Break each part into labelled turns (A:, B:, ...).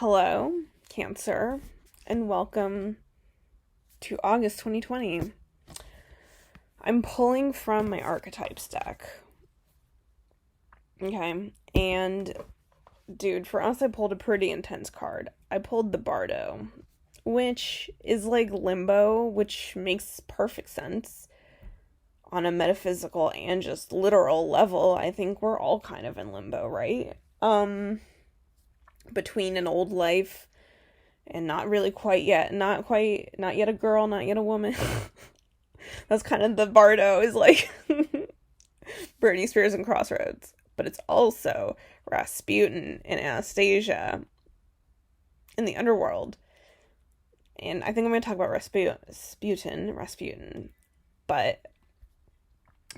A: Hello, Cancer, and welcome to August 2020. I'm pulling from my archetypes deck. Okay, and dude, for us, I pulled a pretty intense card. I pulled the Bardo, which is like limbo, which makes perfect sense on a metaphysical and just literal level. I think we're all kind of in limbo, right? Between an old life and not really quite yet, not yet a girl, not yet a woman. That's kind of the Bardo, is like Britney Spears and Crossroads. But it's also Rasputin and Anastasia in the underworld. And I think I'm going to talk about Rasputin. But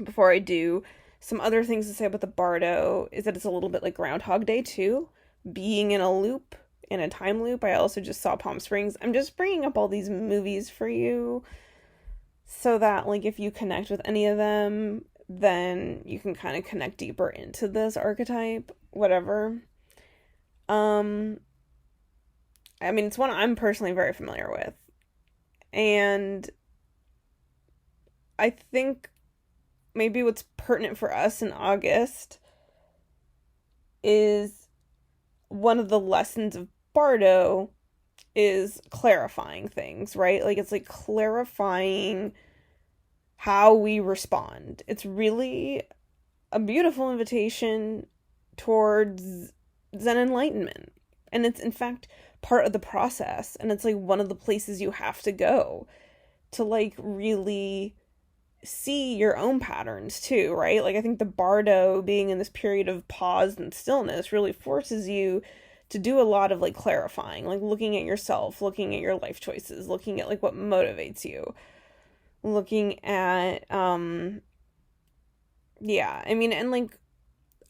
A: before I do, some other things to say about the Bardo is that it's a little bit like Groundhog Day too. Being in a loop, in a time loop. I also just saw Palm Springs. I'm just bringing up all these movies for you so that, like, if you connect with any of them, then you can kind of connect deeper into this archetype, whatever. I mean, it's one I'm personally very familiar with. And I think maybe what's pertinent for us in August is one of the lessons of Bardo is clarifying things, right? Like, it's like clarifying how we respond. It's really a beautiful invitation towards Zen enlightenment. And it's, in fact, part of the process. And it's like one of the places you have to go to, like, really see your own patterns too, right? Like, I think the Bardo being in this period of pause and stillness really forces you to do a lot of, like, clarifying, like looking at yourself, looking at your life choices, looking at, like, what motivates you, looking at and, like,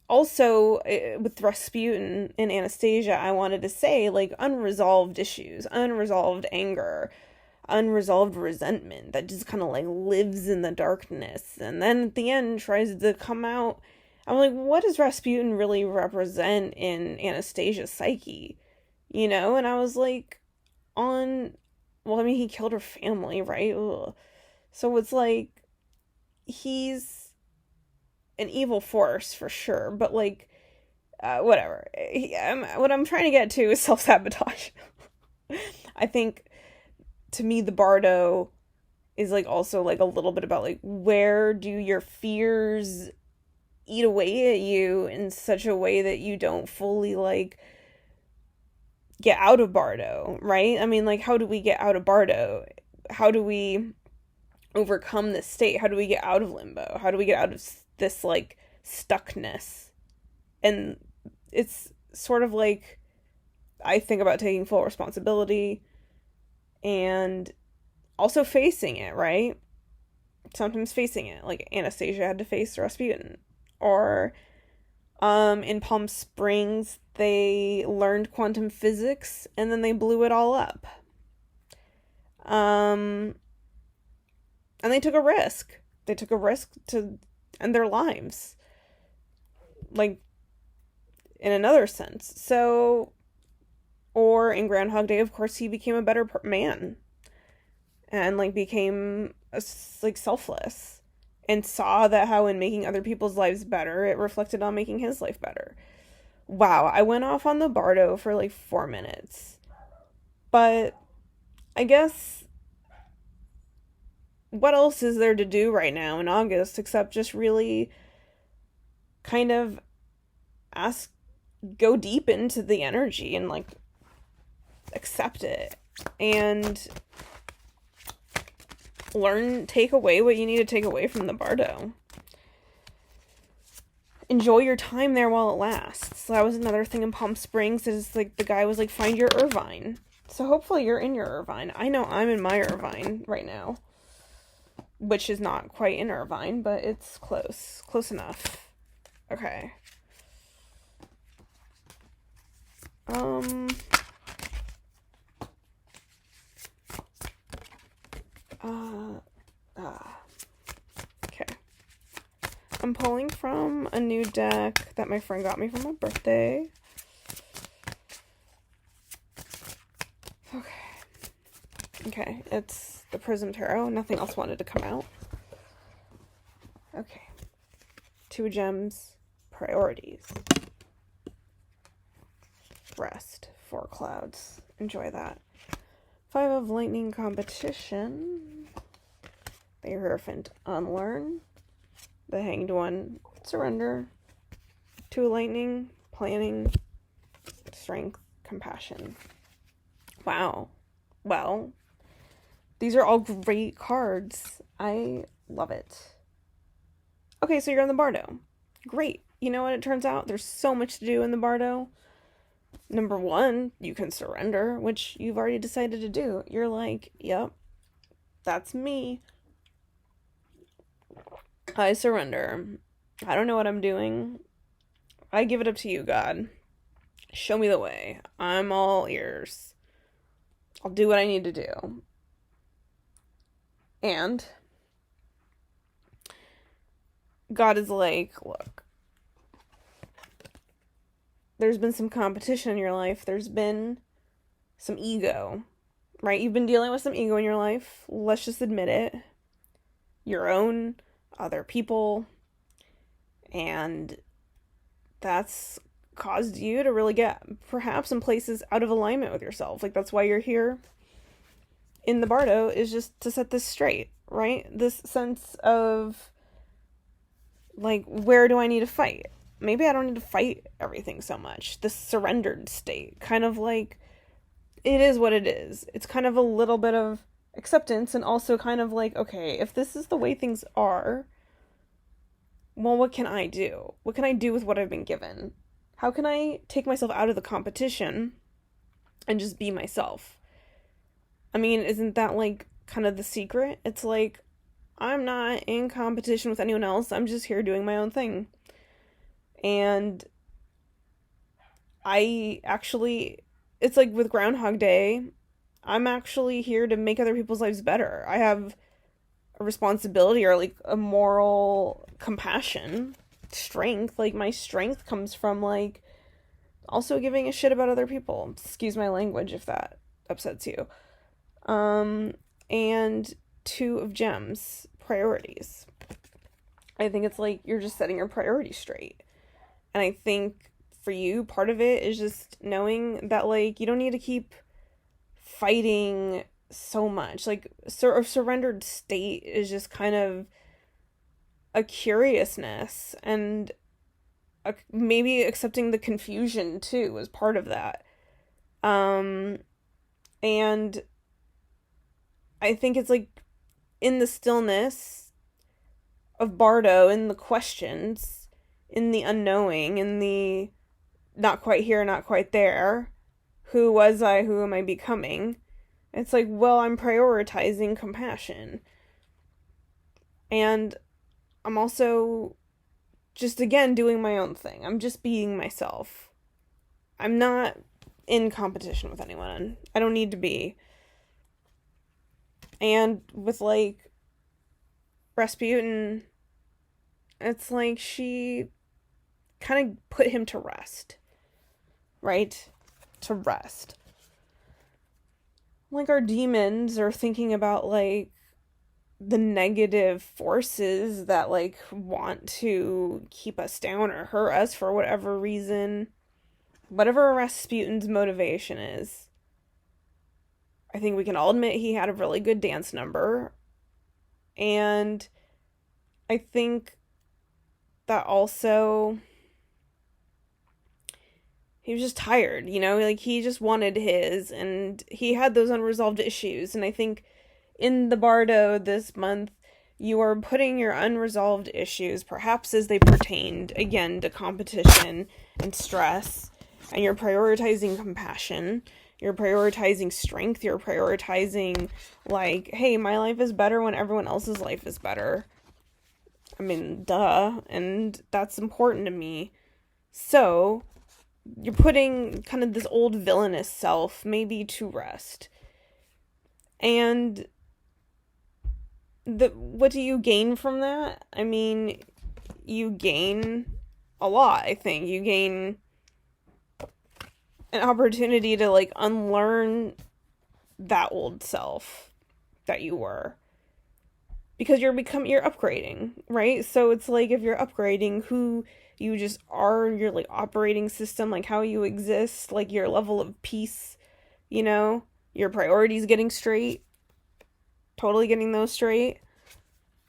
A: also with Rasputin and Anastasia, I wanted to say, like, unresolved issues, unresolved anger, unresolved resentment that just kind of, like, lives in the darkness, and then at the end tries to come out. I'm like, what does Rasputin really represent in Anastasia's psyche? You know? And I was like, he killed her family, right? Ugh. So it's like, he's an evil force for sure, but, like, whatever. What I'm trying to get to is self-sabotage. I think, to me, the Bardo is, like, also, like, a little bit about, like, where do your fears eat away at you in such a way that you don't fully, like, get out of Bardo, right? I mean, like, how do we get out of Bardo? How do we overcome this state? How do we get out of limbo? How do we get out of this, like, stuckness? And it's sort of like, I think about taking full responsibility and also facing it, right? Sometimes facing it. Like, Anastasia had to face Rasputin. Or in Palm Springs, they learned quantum physics and then they blew it all up. And they took a risk. They took a risk to end their lives. Like, in another sense. So, or in Groundhog Day, of course, he became a better man. And, like, became, like, selfless. And saw that how in making other people's lives better, it reflected on making his life better. Wow, I went off on the Bardo for, like, 4 minutes. But I guess, what else is there to do right now in August except just really kind of go deep into the energy and, like, accept it. And take away what you need to take away from the Bardo. Enjoy your time there while it lasts. So that was another thing in Palm Springs, is, like, the guy was like, find your Irvine. So hopefully you're in your Irvine. I know I'm in my Irvine right now, which is not quite in Irvine, but it's close enough. Okay. Okay. I'm pulling from a new deck that my friend got me for my birthday. Okay, it's the Prism Tarot. Nothing else wanted to come out. Okay. 2 gems, priorities. Rest, 4 clouds. Enjoy that. 5 of lightning, competition. The Hierophant, unlearn. The Hanged One, surrender. 2 lightning, planning, strength, compassion. Wow. Well, these are all great cards. I love it. Okay, so you're in the Bardo. Great. You know what it turns out? There's so much to do in the Bardo. Number 1, you can surrender, which you've already decided to do. You're like, yep, that's me. I surrender. I don't know what I'm doing. I give it up to you, God. Show me the way. I'm all ears. I'll do what I need to do. And God is like, look, there's been some competition in your life. There's been some ego, right? You've been dealing with some ego in your life. Let's just admit it. Your own, other people. And that's caused you to really get perhaps in places out of alignment with yourself. Like, that's why you're here in the Bardo, is just to set this straight, right? This sense of, like, where do I need to fight? Maybe I don't need to fight everything so much. This surrendered state, kind of like, it is what it is. It's kind of a little bit of acceptance, and also kind of like, okay, if this is the way things are, well, what can I do? What can I do with what I've been given? How can I take myself out of the competition and just be myself? I mean, isn't that like kind of the secret? It's like, I'm not in competition with anyone else. I'm just here doing my own thing. And I actually, it's like with Groundhog Day, I'm actually here to make other people's lives better. I have a responsibility, or like a moral compassion, strength. Like, my strength comes from like also giving a shit about other people. Excuse my language if that upsets you. And 2 of gems, priorities. I think it's like you're just setting your priorities straight. And I think for you, part of it is just knowing that, like, you don't need to keep fighting so much. Like, a surrendered state is just kind of a curiousness, and maybe accepting the confusion too is part of that. And I think it's like in the stillness of Bardo, in the questions, in the unknowing, in the not quite here, not quite there, who was I, who am I becoming? It's like, well, I'm prioritizing compassion. And I'm also just, again, doing my own thing. I'm just being myself. I'm not in competition with anyone. I don't need to be. And with, like, Rasputin, it's like she kind of put him to rest. Right? To rest. Like, our demons are thinking about, like, the negative forces that, like, want to keep us down or hurt us for whatever reason. Whatever Rasputin's motivation is. I think we can all admit he had a really good dance number. And I think that also he was just tired, you know? Like, he just wanted his, and he had those unresolved issues. And I think in the Bardo this month, you are putting your unresolved issues, perhaps as they pertained, again, to competition and stress, and you're prioritizing compassion, you're prioritizing strength, you're prioritizing, like, hey, my life is better when everyone else's life is better. I mean, duh, and that's important to me. So, you're putting kind of this old villainous self maybe to rest. And what do you gain from that? I mean, you gain a lot, I think. You gain an opportunity to, like, unlearn that old self that you were, because you're upgrading, right? So it's like, if you're upgrading who you just are, your like operating system, like how you exist, like your level of peace, you know, your priorities getting straight, totally getting those straight,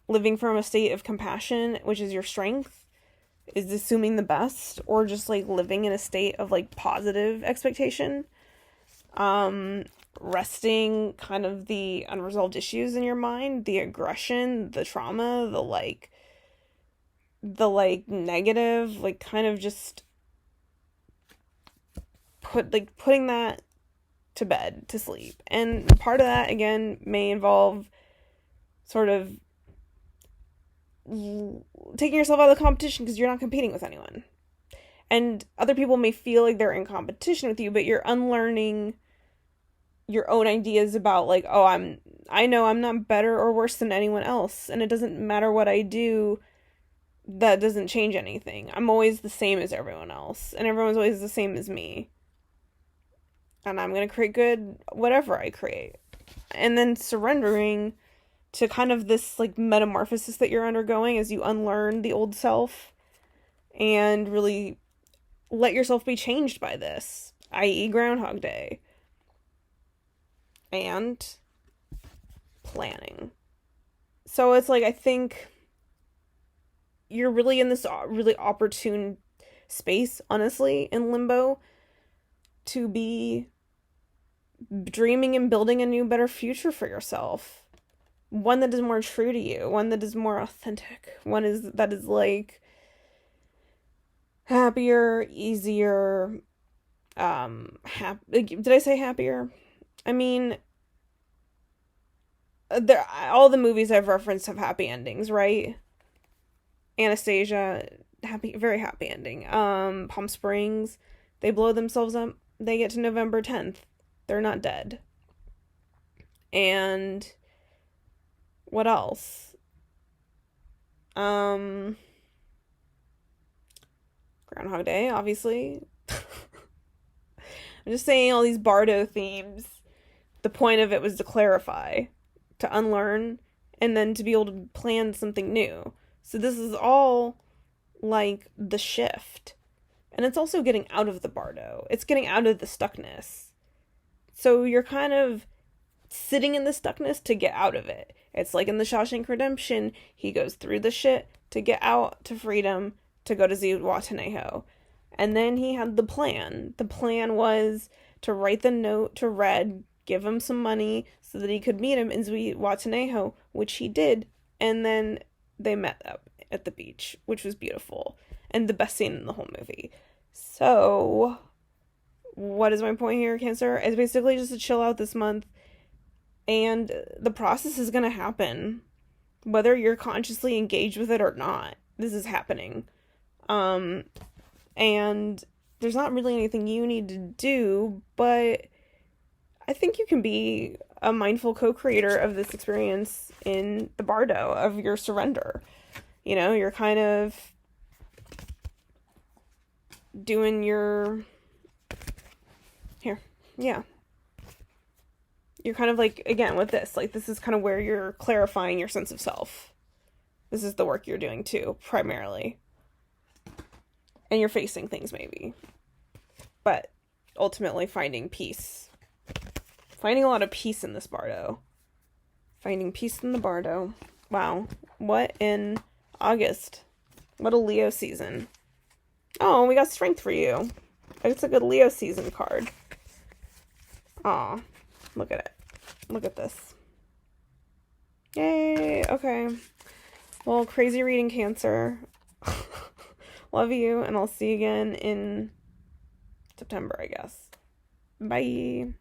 A: living from a state of compassion, which is your strength, is assuming the best, or just like living in a state of like positive expectation, resting kind of the unresolved issues in your mind, the aggression, the trauma, the negative, like kind of just putting that to bed, to sleep. And part of that again may involve sort of taking yourself out of the competition, because you're not competing with anyone. And other people may feel like they're in competition with you, but you're unlearning your own ideas about like, oh, I know I'm not better or worse than anyone else, and it doesn't matter what I do, that doesn't change anything. I'm always the same as everyone else, and everyone's always the same as me. And I'm going to create good whatever I create. And then surrendering to kind of this like metamorphosis that you're undergoing as you unlearn the old self and really let yourself be changed by this, i.e. Groundhog Day. And planning. So it's like, I think you're really in this really opportune space, honestly, in limbo, to be dreaming and building a new, better future for yourself. One that is more true to you, one that is more authentic, that is like happier, easier, did I say happier? I mean, all the movies I've referenced have happy endings, right? Anastasia, very happy ending. Palm Springs, they blow themselves up. They get to November 10th. They're not dead. And what else? Groundhog Day, obviously. I'm just saying all these Bardo themes. The point of it was to clarify, to unlearn, and then to be able to plan something new. So this is all like the shift. And it's also getting out of the Bardo. It's getting out of the stuckness. So you're kind of sitting in the stuckness to get out of it. It's like in the Shawshank Redemption, he goes through the shit to get out to freedom, to go to Zihuatanejo. And then he had the plan. The plan was to write the note to Red, give him some money so that he could meet him in Zihuatanejo, which he did. And then they met up at the beach, which was beautiful. And the best scene in the whole movie. So, what is my point here, Cancer? It's basically just to chill out this month. And the process is going to happen. Whether you're consciously engaged with it or not. This is happening. And there's not really anything you need to do, but I think you can be a mindful co-creator of this experience in the Bardo, of your surrender. You know, you're kind of doing your... Here. Yeah. You're kind of like, again, with this, like, this is kind of where you're clarifying your sense of self. This is the work you're doing, too, primarily. And you're facing things, maybe. But ultimately finding peace. Finding a lot of peace in this Bardo. Finding peace in the Bardo. Wow. What in August? What a Leo season. Oh, we got strength for you. It's a good Leo season card. Aw. Look at it. Look at this. Yay. Okay. Well, crazy reading, Cancer. Love you, and I'll see you again in September, I guess. Bye.